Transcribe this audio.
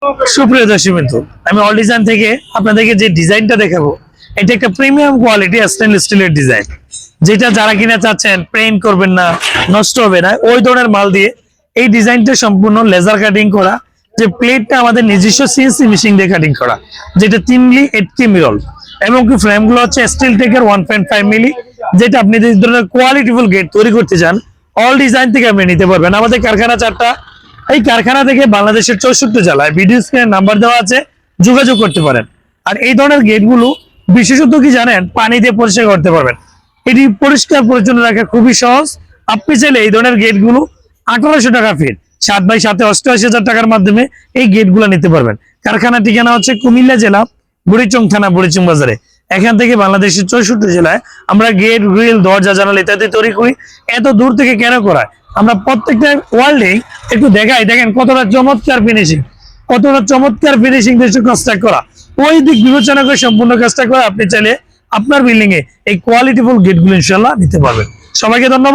সুপ্রিয় দর্শক বিন্দু, আমি অল ডিজাইন থেকে আপনাদেরকে যে ডিজাইনটা দেখাবো, এটা একটা প্রিমিয়াম কোয়ালিটি স্টেনলেস স্টিলের ডিজাইন, যেটা যারা কিনা চাচ্ছেন পেইন্ট করবেন না, নষ্ট হবে না, ওই ধরনের মাল দিয়ে এই ডিজাইনটা সম্পূর্ণ লেজার কাটিং করা। যে প্লেটটা আমাদের নিজস্ব সিএনসি মেশিন দিয়ে কাটিং করা, যেটা 3 8 মিরল, এবং কি ফ্রেমগুলো হচ্ছে স্টিল টেকের 1.5 মিলি। যেটা আপনি যে ধরনের কোয়ালিটিফুল গেট তৈরি করতে চান, অল ডিজাইন থেকে আপনি নিতে পারবেন। আমাদের কারখানা 4টা, এই কারখানা থেকে বাংলাদেশের 64 জেলায় ভিডিও স্ক্রিনে নাম্বার দেওয়া আছে, যোগাযোগ করতে পারেন। আর এই ধরনের গেটগুলো বিশেষত কি জানেন, পানি দিয়ে পরিষ্কার করতে পারবেন। এটি পরিষ্কার পরিচ্ছন্ন রাখা খুবই সহজ। আপনি চাইলে এই ধরনের গেটগুলো 1800 টাকা ফিট, 7x7 88,000 টাকার মাধ্যমে এই গেটগুলো নিতে পারবেন। কারখানা ঠিকানা হচ্ছে কুমিল্লা জেলা বুড়িচং থানা, বুড়িচং বাজারে। এখান থেকে বাংলাদেশের 64 জেলায় আমরা গেট, গ্রিল, দরজা, জানালা ইত্যাদি তৈরি করি। এত দূর থেকে কেন করায়, আমরা প্রত্যেকটা ওয়ার্ল্ডে একটু দেখাই, দেখেন কতটা চমৎকার ফিনিশিং, কতটা চমৎকার ফিনিশিং দিয়ে কাজটা করা। ওই দিক বিবেচনা করে সম্পূর্ণ কাজটা করা। আপনি চাইলে আপনার বিল্ডিং এ এই কোয়ালিটিফুল গেটগুলো ইনশাআল্লাহ নিতে পারবেন। সবাইকে ধন্যবাদ।